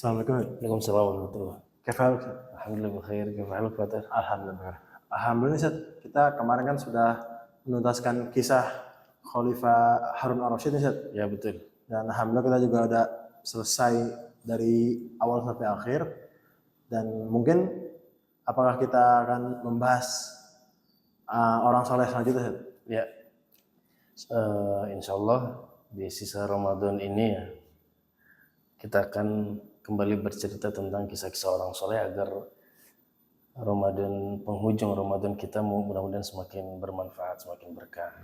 Assalamualaikum. Waalaikumsalam warahmatullahi wabarakatuh. Kaifa haluk? Alhamdulillah bikhair. Kaifa haluk Fatir? Alhamdulillah. Alhamdulillah Ustaz. Kita kemarin kan sudah menuntaskan kisah Khalifah Harun ar-Rasyid Ustaz. Ya betul. Dan alhamdulillah kita juga udah selesai dari awal sampai akhir. Dan mungkin apakah kita akan membahas orang soleh selanjutnya Ustaz? Ya. Insya Allah di sisa Ramadan ini ya kita akan kembali bercerita tentang kisah-kisah orang soleh agar Ramadan, penghujung Ramadan kita mudah-mudahan semakin bermanfaat, semakin berkah.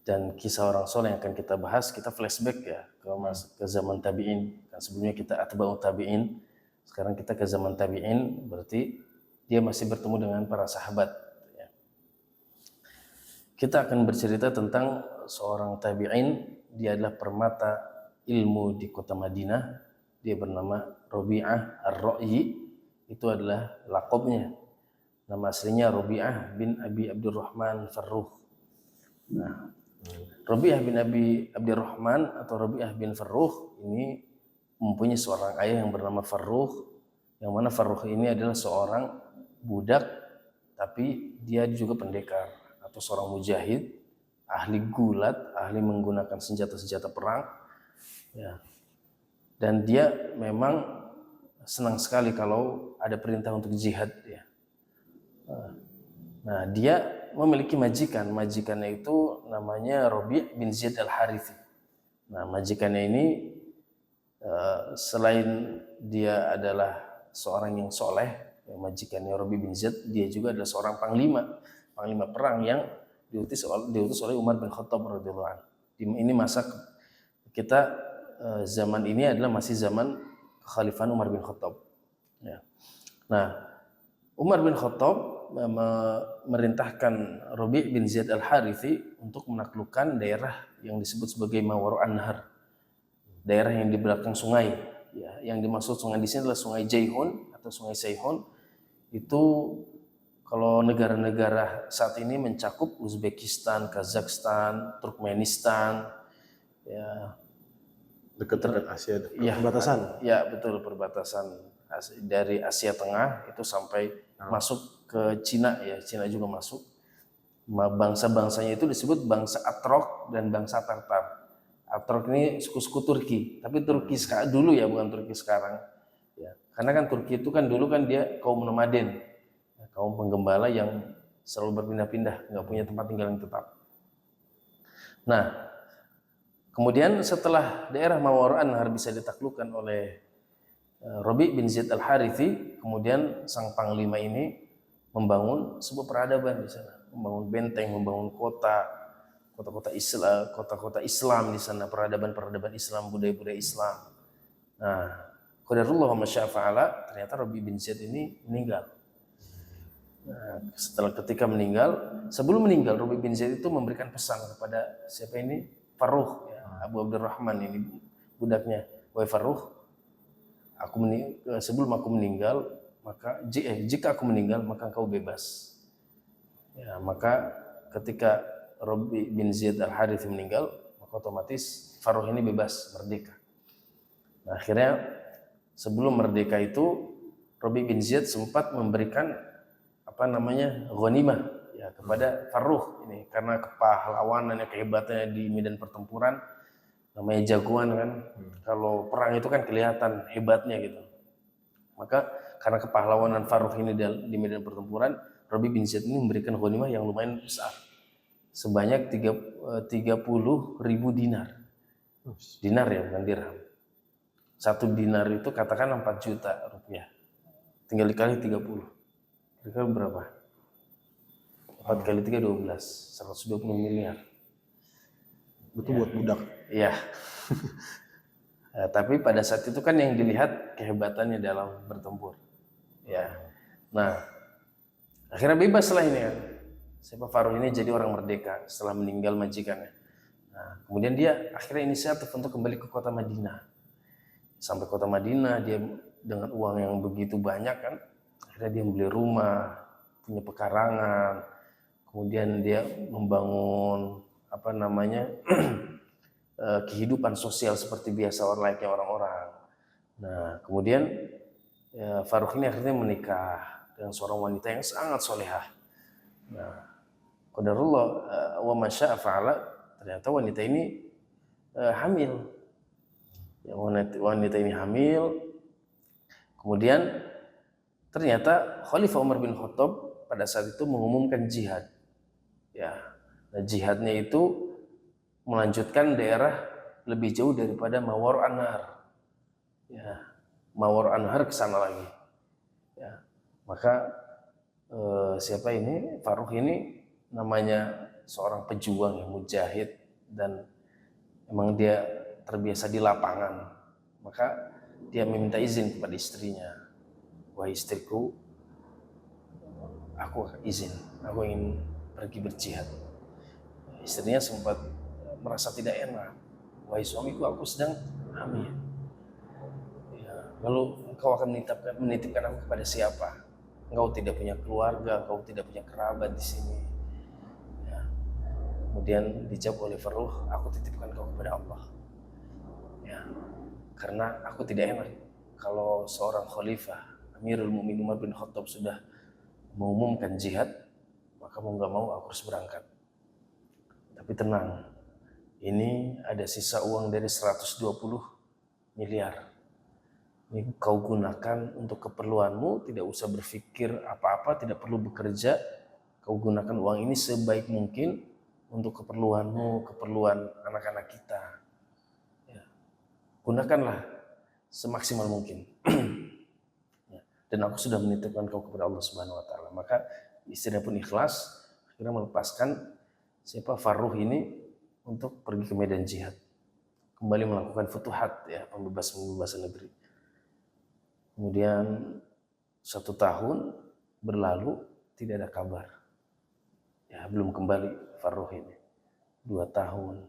Dan kisah orang soleh yang akan kita bahas, kita flashback ya ke zaman tabi'in. Kan sebelumnya kita atba'ut tabi'in, sekarang kita ke zaman tabi'in, berarti dia masih bertemu dengan para sahabat. Ya. Kita akan bercerita tentang seorang tabi'in, dia adalah permata ilmu di kota Madinah. Dia bernama Rabi'ah Ar-Ra'yi, itu adalah laqabnya. Nama aslinya Rabi'ah bin Abi Abdurrahman Farruh. Nah, Rabi'ah bin Abi Abdurrahman atau Rabi'ah bin Farruh ini mempunyai seorang ayah yang bernama Farruh, yang mana Farruh ini adalah seorang budak tapi dia juga pendekar atau seorang mujahid, ahli gulat, ahli menggunakan senjata-senjata perang. Ya. Dan dia memang senang sekali kalau ada perintah untuk jihad ya. Nah, dia memiliki majikan. Majikannya itu namanya Rabi' bin Zaid al-Harithi. Nah, majikannya ini selain dia adalah seorang yang soleh, ya, majikannya Rabi' bin Zaid, dia juga adalah seorang panglima perang yang diutus oleh Umar bin Khattab radhiyallahu anhu. Ini masa kita zaman ini adalah masih zaman kekhalifahan Umar bin Khattab. Ya. Nah, Umar bin Khattab memerintahkan Rabi' bin Zaid al-Harithi untuk menaklukkan daerah yang disebut sebagai Mawaru An-Nahar, daerah yang di belakang sungai. Ya, yang dimaksud sungai di sini adalah Sungai Jaihun atau Sungai Saihun. Itu kalau negara-negara saat ini mencakup Uzbekistan, Kazakhstan, Turkmenistan, ya. Dekat Asia, Ya, perbatasan. Ya, betul, perbatasan dari Asia Tengah itu sampai masuk ke Cina ya. Cina juga masuk. Bangsa-bangsanya itu disebut bangsa Atrok dan bangsa Tartar. Atrok ini suku-suku Turki, tapi Turki dulu ya, bukan Turki sekarang. Ya, karena kan Turki itu kan dulu kan dia kaum nomaden, ya, kaum penggembala yang selalu berpindah-pindah, nggak punya tempat tinggal yang tetap. Nah, kemudian setelah daerah Mawaru An-Nahar bisa ditaklukkan oleh Rabi' bin Zaid al-Harithi, kemudian sang panglima ini membangun sebuah peradaban di sana, membangun benteng, membangun kota-kota Islam, kota-kota Islam di sana, peradaban Islam, budaya-budaya Islam. Nah, qadarullah wa masyafa'ala, ternyata Rabi' bin Zaid ini meninggal. Nah, ketika meninggal, sebelum meninggal Rabi' bin Zaid itu memberikan pesan kepada siapa ini? Farruh, ya, Abu Abdurrahman ini budaknya. Wahai Farruh, sebelum aku meninggal, maka jika aku meninggal maka engkau bebas. Ya, maka ketika Rabi' bin Zaid al-Harithi meninggal, maka otomatis Farruh ini bebas, merdeka. Nah, akhirnya sebelum merdeka itu Rabi' bin Zaid sempat memberikan ghanimah ya kepada Farruh ini karena kepahlawanannya, kehebatannya di medan pertempuran. Namanya jagoan kan, kalau perang itu kan kelihatan hebatnya gitu. Maka karena kepahlawanan Farruh ini di medan pertempuran, Rabi' bin Zaid ini memberikan ghanimah yang lumayan besar, sebanyak 30.000 dinar. Dinar ya, bukan dirham. Satu dinar itu katakan 4 juta rupiah. Tinggal dikali 30. Kira-kira berapa? 4 kali 3, 12. 120 miliar. Betul ya. Buat budak. Iya. Tapi pada saat itu kan yang dilihat kehebatannya dalam bertempur. Ya. Nah, akhirnya bebas lah ini kan. Siapa Farruh ini jadi orang merdeka setelah meninggal majikannya. Nah, kemudian dia akhirnya inisiatif untuk kembali ke kota Madinah. Sampai kota Madinah dia dengan uang yang begitu banyak kan, akhirnya dia beli rumah, punya pekarangan, kemudian dia membangun kehidupan sosial seperti biasa layaknya orang-orang. Nah, kemudian Farukh ini akhirnya menikah dengan seorang wanita yang sangat solehah. Nah, qadarullah wa ma syaa fa'ala, ternyata wanita ini hamil. Ya, wanita ini hamil. Kemudian ternyata Khalifah Umar bin Khattab pada saat itu mengumumkan jihad. Ya, nah, jihadnya itu melanjutkan daerah lebih jauh daripada Mawar Anhar. Ya, Mawar Anhar ke sana lagi. Ya, maka siapa ini? Farukh ini namanya seorang pejuang yang mujahid dan memang dia terbiasa di lapangan. Maka dia meminta izin kepada istrinya, wahai istriku, aku izin, aku ingin pergi berjihad. Istrinya sempat merasa tidak enak, wahai suamiku, aku sedang hamil. Ya, lalu engkau akan menitipkan aku kepada siapa? Engkau tidak punya keluarga, engkau tidak punya kerabat di sini. Ya. Kemudian dijawab oleh Farukh, aku titipkan kau kepada Allah. Ya, karena aku tidak enak kalau seorang khalifah Amirul Mukminin Umar bin Khattab sudah mengumumkan jihad, maka mau nggak mau aku harus berangkat. Tapi tenang, ini ada sisa uang dari 120 miliar. Ini kau gunakan untuk keperluanmu, tidak usah berpikir apa-apa, tidak perlu bekerja. Kau gunakan uang ini sebaik mungkin untuk keperluanmu, keperluan anak-anak kita. Ya. Gunakanlah semaksimal mungkin. Ya. Dan aku sudah menitipkan kau kepada Allah Subhanahu Wa Taala. Maka istrinya pun ikhlas, akhirnya melepaskan siapa Farukh ini untuk pergi ke medan jihad, kembali melakukan futuhat, ya, pembebasan negeri. Kemudian 1 tahun berlalu, tidak ada kabar. Ya, belum kembali Farukh ini. 2 tahun,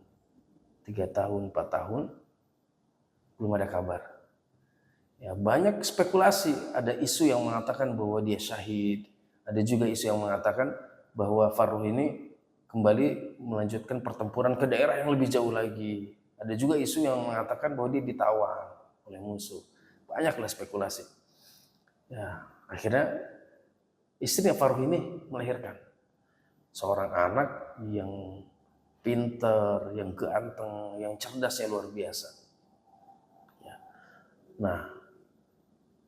3 tahun, 4 tahun, belum ada kabar. Ya, banyak spekulasi. Ada isu yang mengatakan bahwa dia syahid. Ada juga isu yang mengatakan bahwa Farukh ini kembali melanjutkan pertempuran ke daerah yang lebih jauh lagi. Ada juga isu yang mengatakan bahwa dia ditawan oleh musuh. Banyaklah spekulasi. Ya, akhirnya istrinya Farukh ini melahirkan seorang anak yang pinter, yang ganteng, yang cerdasnya luar biasa. Ya. Nah,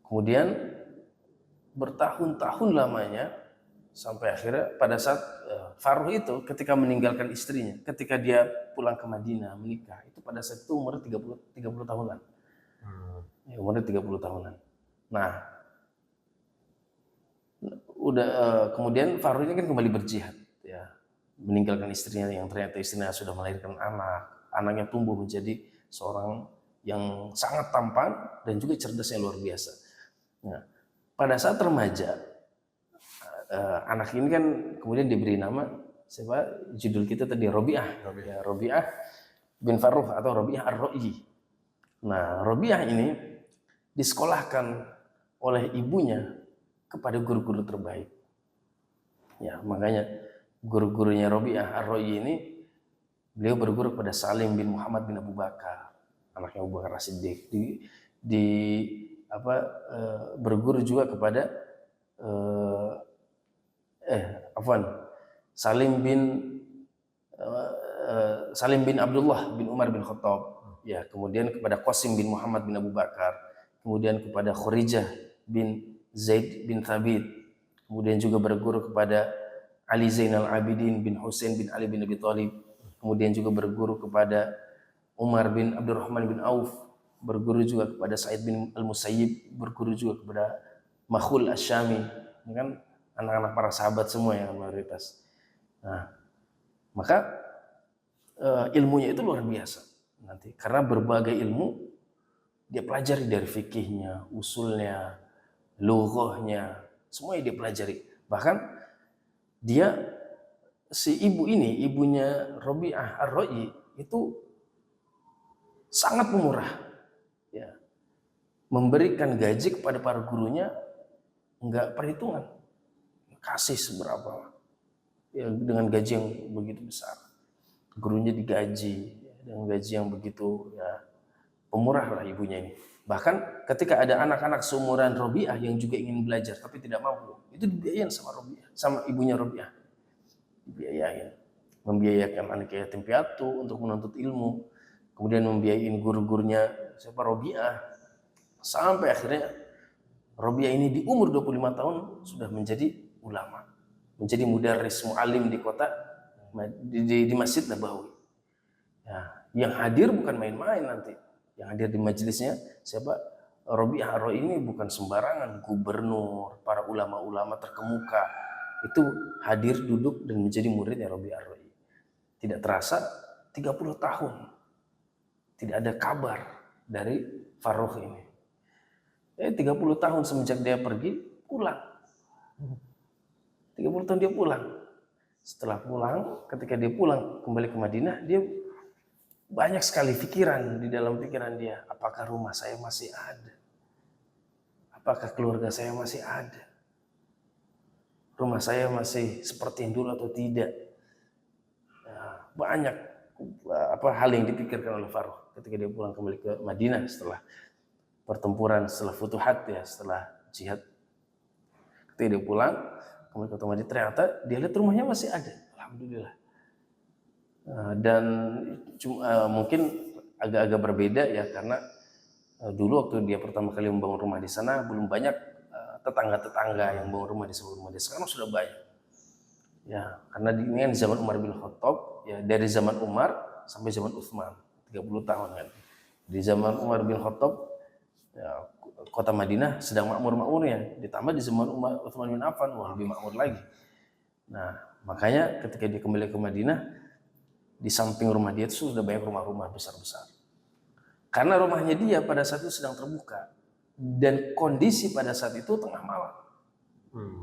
kemudian bertahun-tahun lamanya sampai akhirnya pada saat Farukh itu ketika meninggalkan istrinya, ketika dia pulang ke Madinah menikah, itu pada saat itu umurnya 30 tahunan. Ya, umurnya 30 tahunan. Nah, kemudian Farukh ini kan kembali berjihad, ya, meninggalkan istrinya yang ternyata istrinya sudah melahirkan anak, anaknya tumbuh menjadi seorang yang sangat tampan dan juga cerdasnya luar biasa. Nah, pada saat remaja, anak ini kan kemudian diberi nama siapa? Judul kita tadi Robiah, ya, Robiah bin Farukh atau Robiah Ar-Ro'i. Nah, Robiah ini disekolahkan oleh ibunya kepada guru-guru terbaik. Ya, makanya guru-gurunya Robiah Ar-Ro'i ini, beliau berguru kepada Salim bin Muhammad bin Abu Bakar, anaknya Abu Bakar As-Siddiq. Berguru juga kepada Salim bin Abdullah bin Umar bin Khattab. Ya, kemudian kepada Qasim bin Muhammad bin Abu Bakar, kemudian kepada Khurijah bin Zaid bin Thabit, kemudian juga berguru kepada Ali Zainal Abidin bin Husain bin Ali bin Abi Thalib, kemudian juga berguru kepada Umar bin Abdurrahman bin Auf, berguru juga kepada Sa'id bin Al-Musayyib, berguru juga kepada Makhul Asy-Syami. Ini kan anak-anak para sahabat semua yang mayoritas. Nah, maka ilmunya itu luar biasa nanti, karena berbagai ilmu dia pelajari, dari fikihnya, usulnya, lughahnya, semuanya dia pelajari. Bahkan dia, si ibu ini, ibunya Robiah Ar-Ro'i itu sangat pemurah, ya, memberikan gaji kepada para gurunya enggak perhitungan, kasih seberapa, ya, dengan gaji yang begitu besar. Gurunya digaji dengan gaji yang begitu, ya, pemurah lah ibunya ini. Bahkan ketika ada anak-anak seumuran Robiah yang juga ingin belajar tapi tidak mampu, itu dibiayain sama Robiah, sama ibunya Robiah. Dibiayain. Membiayakan anak yatim piatu untuk menuntut ilmu, kemudian membiayain guru-gurunya siapa Robiah. Sampai akhirnya Robiah ini di umur 25 tahun sudah menjadi ulama, menjadi mudarris mu'alim di kota di Masjid Nabawi. Ya, yang hadir bukan main-main nanti. Yang hadir di majelisnya siapa? Robiah Ar-Ra'i ini bukan sembarangan gubernur, para ulama-ulama terkemuka. Itu hadir duduk dan menjadi muridnya Robiah Ar-Ra'i. Tidak terasa 30 tahun tidak ada kabar dari Farrukh ini. 30 tahun semenjak dia pergi, pulang. 30 tahun dia pulang. Setelah pulang, ketika dia pulang kembali ke Madinah, dia banyak sekali pikiran di dalam pikiran dia. Apakah rumah saya masih ada? Apakah keluarga saya masih ada? Rumah saya masih seperti yang dulu atau tidak? Banyak hal yang dipikirkan oleh Farrukh ketika dia pulang kembali ke Madinah setelah pertempuran, setelah futuhat ya, setelah jihad. Ketika dia pulang kembali ke Madinah, ternyata dia lihat rumahnya masih ada. Alhamdulillah. Dan mungkin agak-agak berbeda ya, karena dulu waktu dia pertama kali membangun rumah di sana belum banyak tetangga-tetangga yang bangun rumah di sebuah rumah. Sekarang sudah banyak. Ya, karena ini kan di zaman Umar bin Khattab, ya dari zaman Umar sampai zaman Utsman, 30 tahun kan. Di zaman Umar bin Khattab, ya, kota Madinah sedang makmur-makmurnya, ditambah di zaman Utsman bin Affan, wah lebih makmur lagi. Nah, makanya ketika dia kembali ke Madinah, di samping rumah dia itu sudah banyak rumah-rumah besar-besar. Karena rumahnya dia pada saat itu sedang terbuka. Dan kondisi pada saat itu tengah malam.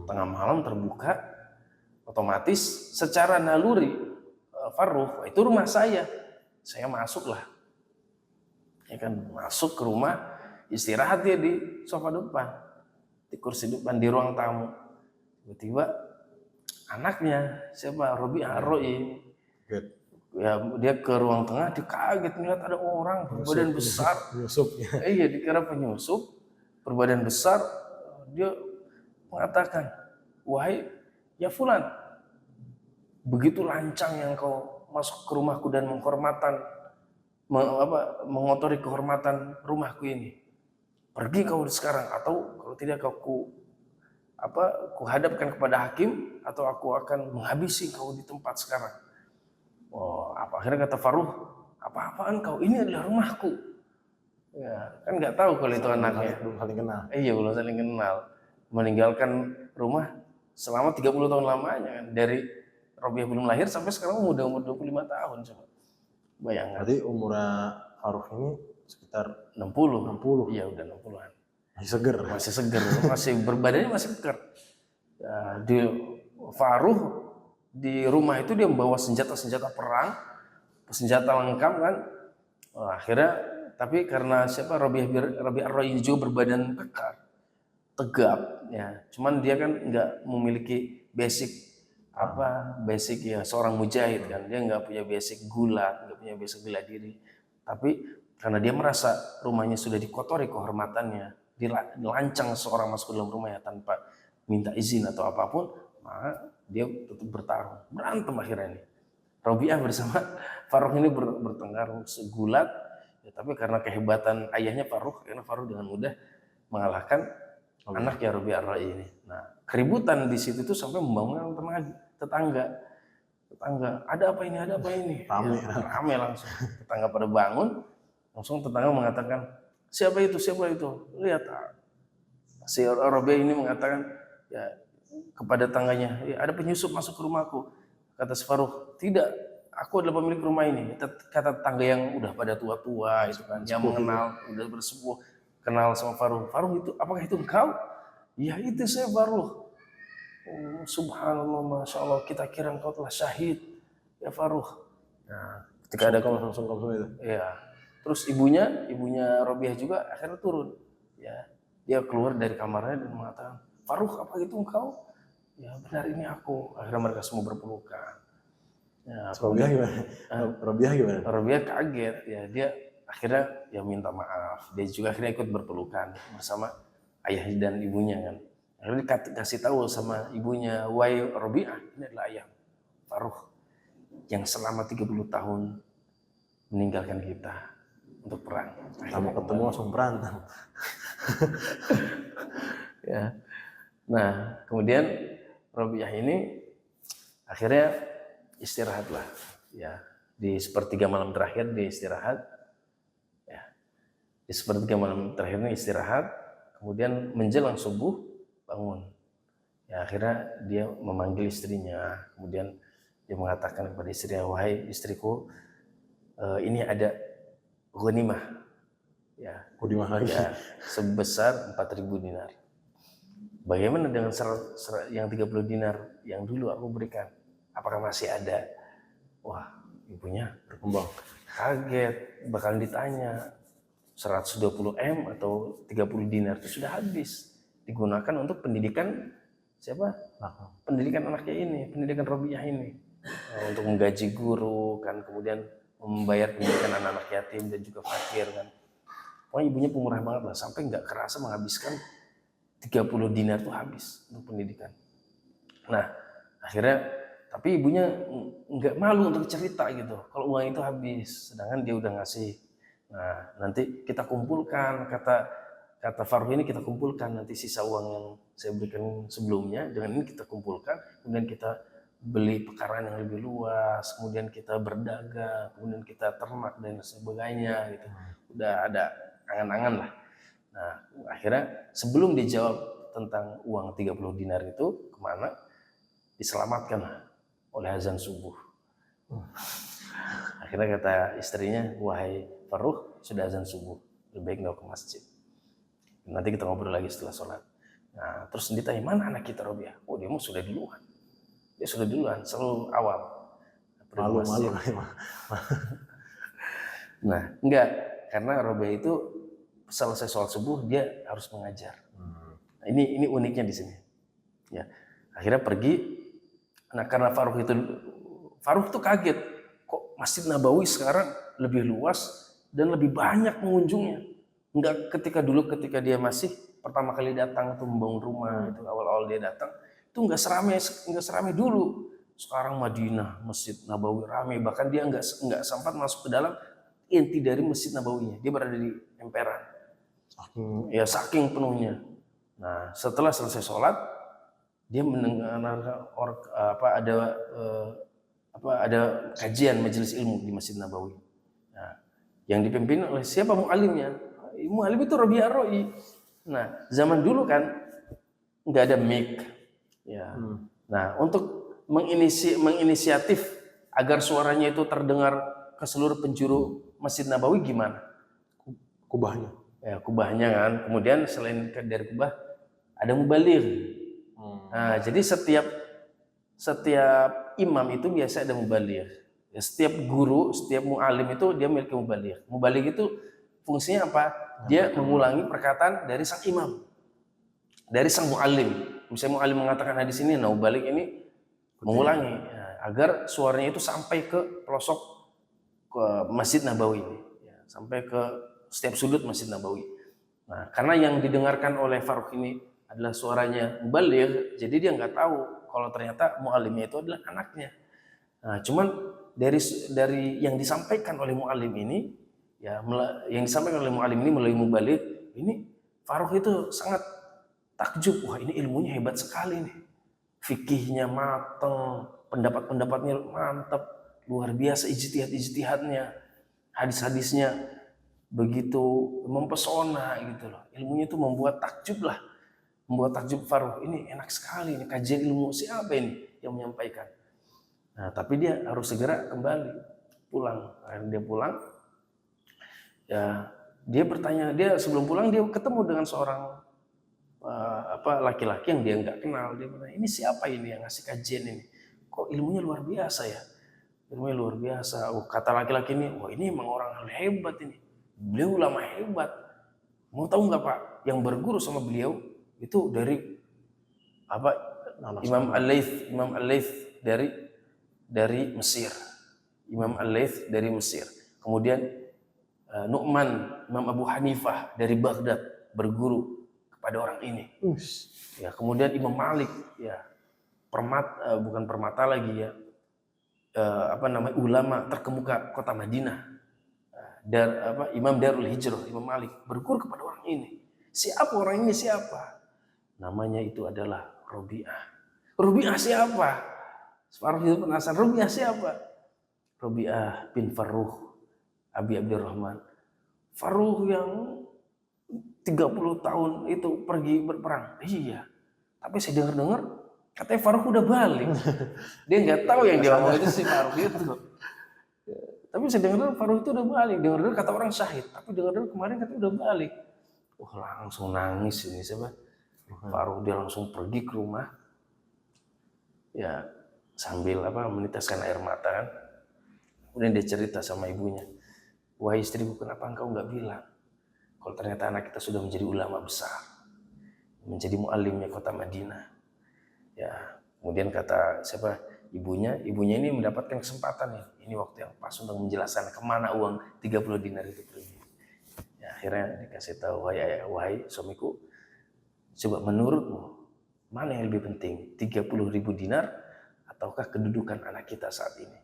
Tengah malam terbuka, otomatis secara naluri Farrukh, itu rumah saya masuklah. Ya kan, masuk ke rumah, istirahat dia di sofa depan, di kursi depan, di ruang tamu. Tiba-tiba anaknya siapa? Robiah Ar-Ra'i. Ya, dia ke ruang tengah, dia kaget melihat ada orang berbadan besar. Penyusup. Iya, dikira penyusup, berbadan besar. Dia mengatakan, wahai ya Fulan, begitu lancang yang kau masuk ke rumahku dan mengotori kehormatan rumahku ini. Pergi kau sekarang, atau kalau tidak kau hadapkan kepada hakim, atau aku akan menghabisi kau di tempat sekarang. Akhirnya kata Farrukh, apa-apaan kau? Ini adalah rumahku. Ya, kan nggak tahu kalau itu anaknya. Belum saling kenal. Iya, belum saling kenal. Meninggalkan rumah selama 30 tahun lamanya kan. Dari Robiah belum lahir sampai sekarang udah umur 25 tahun coba. Bayangkan. Berarti umurnya Farrukh ini sekitar 60. 60. Iya, udah 60-an. Masih seger. Masih seger, masih berbadannya masih kekar. Ya, di Farrukh di rumah itu dia membawa senjata-senjata perang, senjata lengkap kan. Akhirnya, tapi karena Robiah Ar-Ra'i juga berbadan kekar, tegap, ya. Cuman dia kan nggak memiliki basic ya seorang mujahid kan. Dia nggak punya basic gulat, nggak punya basic bela diri. Tapi karena dia merasa rumahnya sudah dikotori kehormatannya, dilancang seorang masuk ke dalam rumahnya tanpa minta izin atau apapun, maka dia tetap bertarung, berantem akhirnya ini. Robiah bersama Farrukh ini bertengkar segulat, ya, tapi karena kehebatan ayahnya Farrukh, karena Farrukh dengan mudah mengalahkan anaknya Robiah Ar-Ra'i ini. Nah, keributan di situ tuh sampai membangunkan tetangga. Ada apa ini? Rame langsung. Tetangga pada bangun, langsung tetangga mengatakan, siapa itu? Lihat, si Robiah ini mengatakan, ya, kepada tangganya, ya, ada penyusup masuk ke rumahku. Kata si Farrukh, tidak, aku adalah pemilik rumah ini. Kata tangga yang udah pada tua-tua itu kan, yang mengenal, udah bersepuh, kenal sama Farrukh. Farrukh itu, apakah itu engkau? Ya, itu saya Farrukh. Subhanallah, Masya Allah, kita kira engkau telah syahid, ya Farrukh. Nah, ketika ada langsung itu. Ya, terus ibunya Robiah juga akhirnya turun. Ya, dia keluar dari kamarnya dan mengatakan, Farrukh, apa itu engkau? Ya, benar, ini aku. Akhirnya mereka semua berpelukan. Ya, Robiah gimana? Robiah kaget, ya, dia akhirnya ya minta maaf. Dia juga akhirnya ikut berpelukan bersama ayah dan ibunya kan. Akhirnya kasih tahu sama ibunya, wahai Robiah, ini adalah ayah Faruq yang selama 30 tahun meninggalkan kita untuk perang. Kamu ketemu langsung berantem. Ya. Nah, kemudian Robiah ini akhirnya istirahatlah. Ya, di sepertiga malam terakhir dia istirahat. Ya, di sepertiga malam terakhir ini istirahat. Kemudian menjelang subuh bangun. Ya, akhirnya dia memanggil istrinya. Kemudian dia mengatakan kepada istrinya, wahai istriku, ini ada ghanimah. Ya, Ghanimah lagi. Ya, sebesar 4.000 dinar. Bagaimana dengan yang 30 dinar yang dulu aku berikan? Apakah masih ada? Wah, ibunya Berkembang. kaget, bakal ditanya 120 M atau 30 dinar itu sudah habis. Digunakan untuk pendidikan siapa? Pendidikan anaknya ini, pendidikan Robiah ini. Untuk menggaji guru, kan, kemudian membayar pendidikan anak-anak yatim dan juga fakir kan. Pokoknya ibunya pemurah banget lah, sampai nggak kerasa menghabiskan 30 dinar itu habis untuk pendidikan. Nah, akhirnya tapi ibunya nggak malu untuk cerita gitu. Kalau uang itu habis, sedangkan dia udah ngasih. Nah, nanti kita kumpulkan, kata Faruq ini kita kumpulkan nanti sisa uang yang saya berikan sebelumnya, dengan ini kita kumpulkan, kemudian kita beli pekarangan yang lebih luas, kemudian kita berdagang, kemudian kita ternak dan sebagainya gitu. Udah ada angan-angan lah. Nah, akhirnya sebelum dijawab tentang uang 30 dinar itu kemana, diselamatkan oleh azan subuh. Akhirnya kata istrinya, wahai Faruq, sudah azan subuh, lebih baik nggak ke masjid. Nanti kita ngobrol lagi setelah sholat. Nah, terus ditanya, mana anak kita Robiah? Oh, dia mau sudah duluan. Dia sudah duluan, selalu awal. Malu. Nah, enggak, karena Robiah itu selesai sholat subuh dia harus mengajar. Nah, ini uniknya di sini. Ya, akhirnya pergi. Nah, karena Faruq itu kaget, kok Masjid Nabawi sekarang lebih luas dan lebih banyak pengunjungnya. Enggak ketika dia masih pertama kali datang itu membangun rumah, itu awal-awal dia datang itu enggak seramai dulu. Sekarang Madinah, Masjid Nabawi ramai, bahkan dia enggak sempat masuk ke dalam inti dari Masjid Nabawinya. Dia berada di emperan. Saking penuhnya. Nah, setelah selesai sholat, dia mendengar ada kajian majelis ilmu di Masjid Nabawi. Nah, yang dipimpin oleh siapa mu'alimnya? Mu'alim itu Robiah Ar-Ra'i. Nah, zaman dulu kan nggak ada mic. Ya. Nah, untuk menginisiatif agar suaranya itu terdengar ke seluruh penjuru Masjid Nabawi gimana? Kubahnya. Ya, kubahnya kan. Kemudian selain dari kubah ada mubaligh. Nah, jadi setiap imam itu biasa ada mubaligh. Ya, setiap guru, setiap mu'alim itu dia memiliki mubaligh. Mubaligh itu fungsinya apa? Dia mengulangi perkataan dari sang imam, dari sang mu'alim. Misalnya mu'alim mengatakan hadis ini, nah mubaligh ini mengulangi agar suaranya itu sampai ke pelosok ke Masjid Nabawi ini, sampai ke setiap sudut Masjid Nabawi. Nah, karena yang didengarkan oleh Faruq ini adalah suaranya mubaligh, jadi dia nggak tahu kalau ternyata mu'alimnya itu adalah anaknya. Nah, cuman dari yang disampaikan oleh mu'alim ini, yang disampaikan oleh mu'alim ini melalui mubaligh ini, Faruq itu sangat takjub. Wah, ini ilmunya hebat sekali nih, fikihnya mateng, pendapat-pendapatnya mantap, luar biasa ijtihadnya, hadis-hadisnya begitu mempesona gitu loh. Ilmunya itu membuat takjub Faruq. Ini enak sekali, ini kajian ilmu siapa ini yang menyampaikan. Nah, tapi dia harus segera kembali pulang. Akhirnya dia pulang. Ya, dia bertanya, dia sebelum pulang dia ketemu dengan seorang laki-laki yang dia nggak kenal. Dia bertanya, ini siapa ini yang ngasih kajian ini? Kok ilmunya luar biasa ya? Ilmunya luar biasa. Oh, kata laki-laki ini, wah ini emang orang hebat ini. Beliau ulama hebat. Mau tahu nggak Pak? Yang berguru sama beliau itu dari Imam Al-Laits dari Mesir. Imam Al-Laits dari Mesir. Kemudian Nu'man, Imam Abu Hanifah dari Baghdad berguru kepada orang ini. Ya, kemudian Imam Malik, ya, bukan permata lagi ya, ulama terkemuka kota Madinah. Imam Darul Hijrah, Imam Malik berguru kepada orang ini. Siapa orang ini? Siapa? Namanya itu adalah Robi'ah. Robi'ah siapa? Separuh itu penasaran. Robi'ah siapa? Robi'ah bin Farruh Abi Abdurrahman. Farruh yang 30 tahun itu pergi berperang. Iya. Tapi saya dengar katanya Farruh udah balik. Dia nggak tahu yang dia ngomong itu si Farruh itu. Tapi saya dengar Farruh itu udah balik. Dengar kata orang syahid. Tapi dengar kemarin katanya udah balik. Wah, langsung nangis ini siapa? Farruh dia langsung pergi ke rumah. Ya, sambil meneteskan air mata kan. Kemudian dia cerita sama ibunya. Wahai istriku, kenapa engkau nggak bilang kalau ternyata anak kita sudah menjadi ulama besar, menjadi muallimnya kota Madinah. Ya, kemudian kata siapa ibunya ini mendapatkan kesempatan ya. Ini waktu yang pas untuk menjelaskan kemana uang 30 dinar itu pergi. Ya, akhirnya dikasih tahu, wahai suamiku, coba menurutmu mana yang lebih penting, 30.000 dinar ataukah kedudukan anak kita saat ini?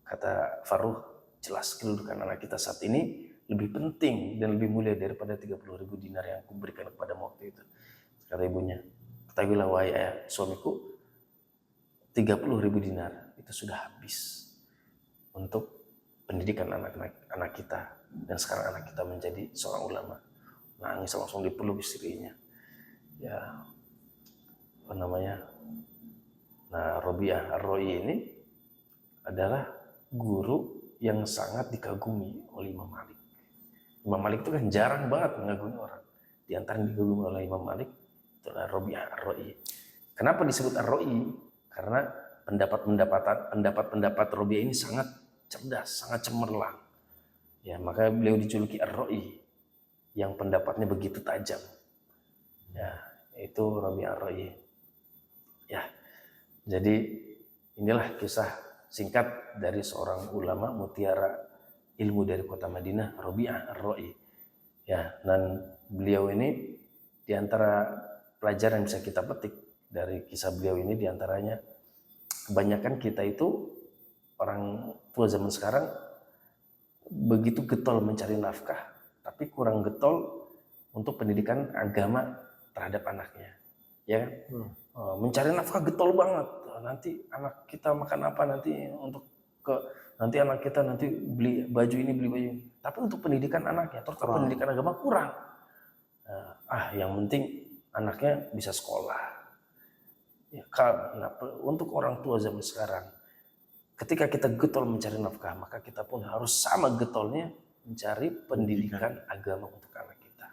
Kata Farruh, jelas kedudukan anak kita saat ini lebih penting dan lebih mulia daripada 30.000 dinar yang aku berikan kepada waktu itu. Kata ibunya, ketahuilah wahai suamiku, 30.000 dinar itu sudah habis untuk pendidikan anak kita, dan sekarang anak kita menjadi seorang ulama. Nangis langsung dipeluk istrinya. Ya, Nah, Robi'ah Ar-Ra'i ini adalah guru yang sangat dikagumi oleh Imam Malik. Imam Malik itu kan jarang banget mengagumi orang. Di antara yang dikagumi oleh Imam Malik itu adalah Robi'ah Ar-Ra'i. Kenapa disebut Ar-Ra'i? Karena pendapat Robi'ah ini sangat cerdas, sangat cemerlang. Ya, maka beliau dijuluki Ar-Ra'i, yang pendapatnya begitu tajam. Ya, itu Robi'ah Ar-Ra'i. Ya, jadi inilah kisah singkat dari seorang ulama mutiara ilmu dari kota Madinah, Robi'ah Ar-Ra'i. Ya, dan beliau ini diantara pelajaran yang bisa kita petik dari kisah beliau ini, diantaranya kebanyakan kita itu orang tua zaman sekarang begitu getol mencari nafkah, tapi kurang getol untuk pendidikan agama terhadap anaknya. Ya kan? Mencari nafkah getol banget. Nanti anak kita makan apa nanti nanti anak kita nanti beli baju ini, beli baju ini. Tapi untuk pendidikan anaknya, terutama pendidikan agama kurang. Yang penting anaknya bisa sekolah. Ya, untuk orang tua zaman sekarang, ketika kita getol mencari nafkah, maka kita pun harus sama getolnya mencari pendidikan agama untuk anak kita.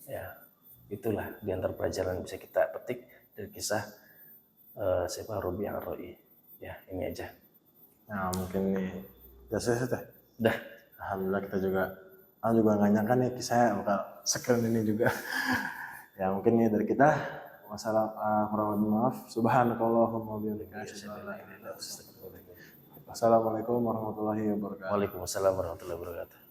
Ya, itulah diantara pelajaran yang bisa kita petik dari kisah Robi'ah Ar-Ra'i. Ya, ini aja. Nah, mungkin nih udah selesai teh. Dah. Alhamdulillah aku juga nggak nyangka nih kisahnya bakal sekeren ini juga. Ya, mungkin nih dari kita. Maaf. Subhanakallahumma wa bihamdika. Assalamualaikum warahmatullahi wabarakatuh. Waalaikumsalam warahmatullahi wabarakatuh.